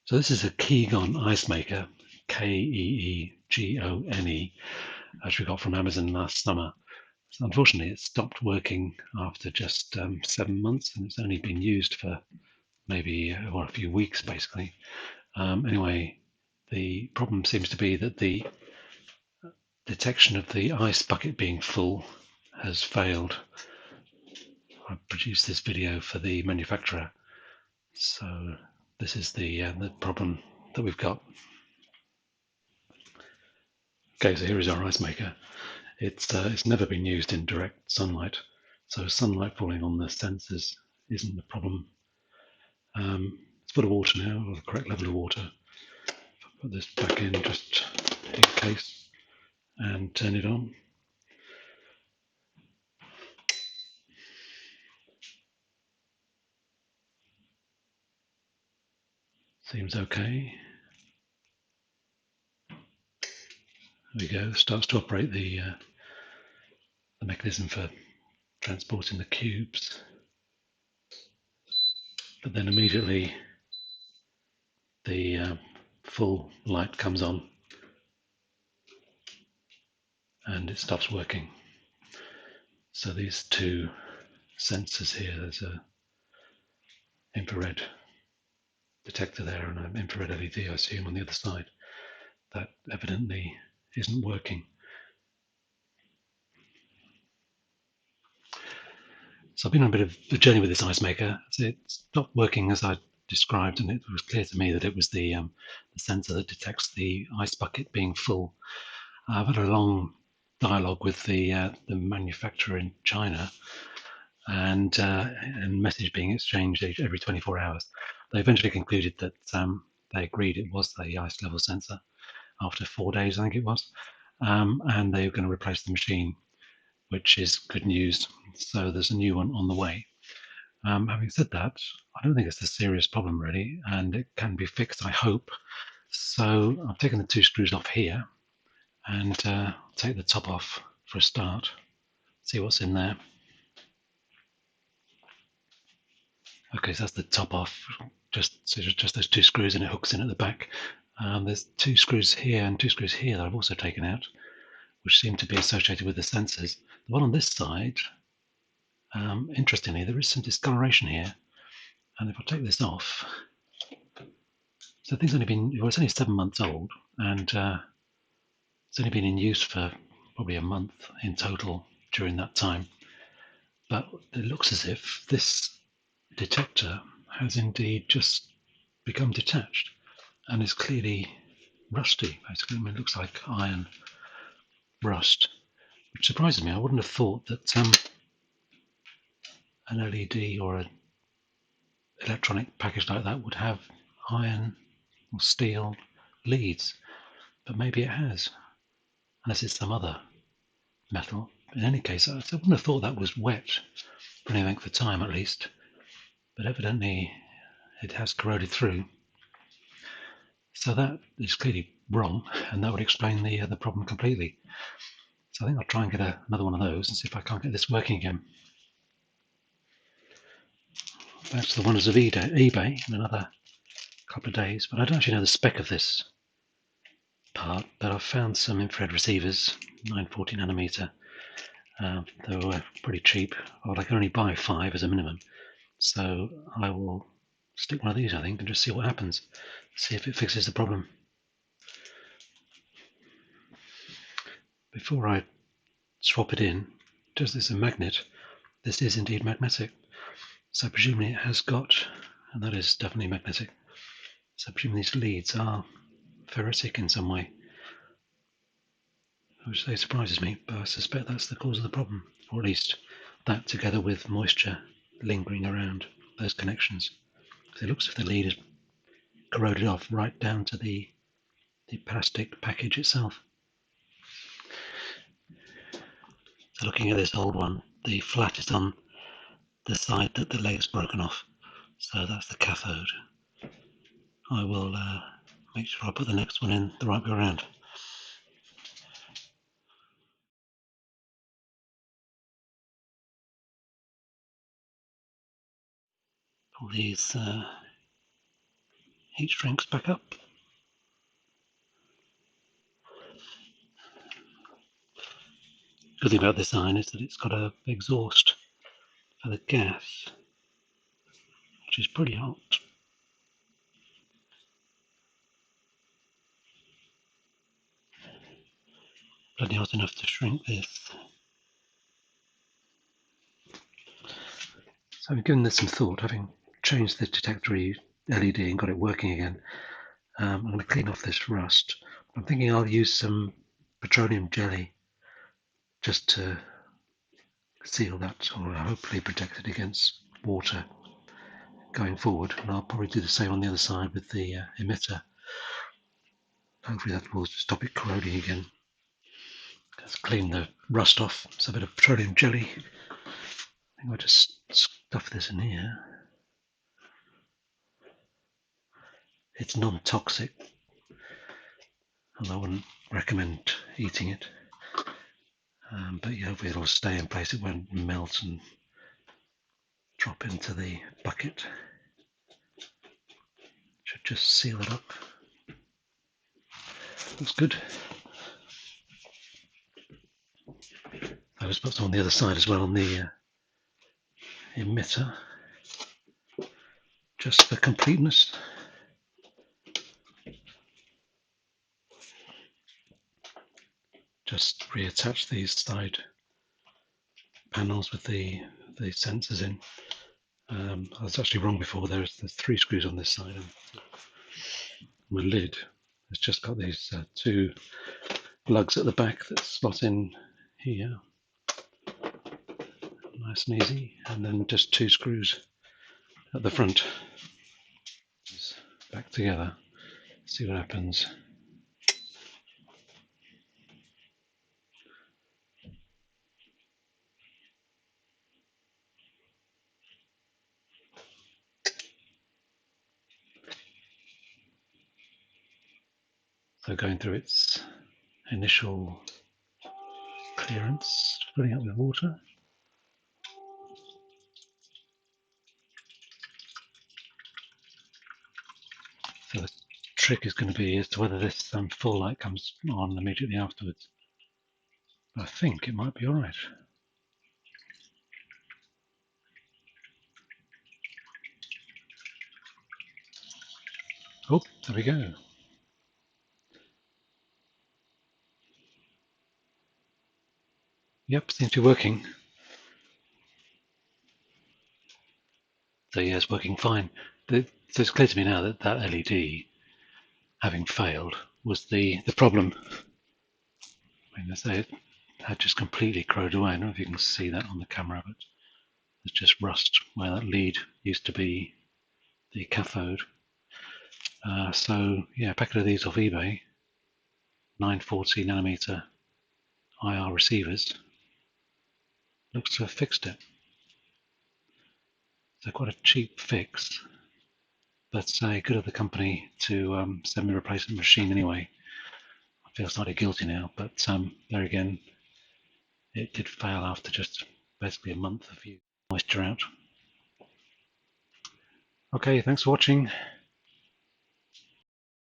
So this is a KeeGone ice maker, Keegone, which we got from Amazon last summer. So unfortunately, it stopped working after just 7 months, and it's only been used for maybe a few weeks, basically. Anyway, the problem seems to be that the detection of the ice bucket being full has failed. I produced this video for the manufacturer, so this is the problem that we've got. Okay, so here is our ice maker. It's never been used in direct sunlight, so sunlight falling on the sensors isn't the problem. It's full of water now, or the correct level of water. Put this back in just in case and turn it on. Seems okay. There we go. Starts to operate the mechanism for transporting the cubes, but then immediately the full light comes on and it stops working. So these two sensors here, there's a infrared detector there and an infrared LED, I assume, on the other side, that evidently isn't working. So I've been on a bit of a journey with this ice maker. It stopped working as I described, and it was clear to me that it was the sensor that detects the ice bucket being full. I've had a long dialogue with the manufacturer in China, and message being exchanged every 24 hours. They eventually concluded that they agreed it was the ice level sensor after 4 days, I think it was, and they were going to replace the machine, which is good news. So there's a new one on the way. Having said that, I don't think it's a serious problem really, and it can be fixed, I hope. So I've taken the two screws off here and take the top off for a start, see what's in there. Okay, so that's the top off, just those two screws, and it hooks in at the back. There's two screws here and two screws here that I've also taken out, which seem to be associated with the sensors. The one on this side, interestingly, there is some discoloration here, and if I take this off, so the thing's only been, well, it's only 7 months old, and it's only been in use for probably a month in total during that time. But it looks as if this detector has indeed just become detached and is clearly rusty, basically. I mean, it looks like iron rust, which surprises me. I wouldn't have thought that an LED or an electronic package like that would have iron or steel leads, but maybe it has, unless it's some other metal. In any case, I wouldn't have thought that was wet for any length of time at least, but evidently it has corroded through. So that is clearly wrong, and that would explain the problem completely. So I think I'll try and get another one of those and see if I can't get this working again. Back to the wonders of eBay in another couple of days, but I don't actually know the spec of this part, but I've found some infrared receivers, 940 nanometer. They were pretty cheap, but I can only buy 5 as a minimum. So I will stick one of these, I think, and just see what happens. See if it fixes the problem. Before I swap it in, just as a magnet, this is indeed magnetic. So presumably it has got, and that is definitely magnetic. So presumably these leads are ferritic in some way, which surprises me, but I suspect that's the cause of the problem, or at least that together with moisture lingering around those connections. Because it looks as if the lead is corroded off right down to the plastic package itself. So looking at this old one, the flat is on the side that the leg's broken off, so that's the cathode. I will make sure I put the next one in the right way around. Pull these heat shrinks back up. The good thing about this iron is that it's got an exhaust for the gas, which is pretty hot. Bloody hot enough to shrink this. So I've given this some thought, having changed the detector LED and got it working again. I'm going to clean off this rust. I'm thinking I'll use some petroleum jelly just to seal that, or hopefully protect it against water going forward. And I'll probably do the same on the other side with the emitter. Hopefully that will stop it corroding again. Let's clean the rust off. It's a bit of petroleum jelly. I think I'll just stuff this in here. It's non-toxic, and I wouldn't recommend eating it. But yeah, hopefully it'll stay in place. It won't melt and drop into the bucket. Should just seal it up. Looks good. I just put some on the other side as well on the emitter, just for completeness. Just reattach these side panels with the sensors in. I was actually wrong before. There's 3 screws on this side, and the lid has just got these 2 lugs at the back that slot in here, nice and easy, and then just 2 screws at the front. Back together. See what happens. So going through its initial clearance, filling up with water. So the trick is going to be as to whether this full light comes on immediately afterwards. But I think it might be alright. Oh, there we go. Yep, seems to be working. So yeah, it's working fine. So it's clear to me now that that LED, having failed, was the problem. I mean, I say it had just completely corroded away. I don't know if you can see that on the camera, but there's just rust where that lead used to be the cathode. So yeah, a packet of these off eBay, 940 nanometer IR receivers, looks to have fixed it. So quite a cheap fix, but good of the company to send me a replacement machine anyway. I feel slightly guilty now, but there again, it did fail after just basically a month of moisture out. Okay, thanks for watching.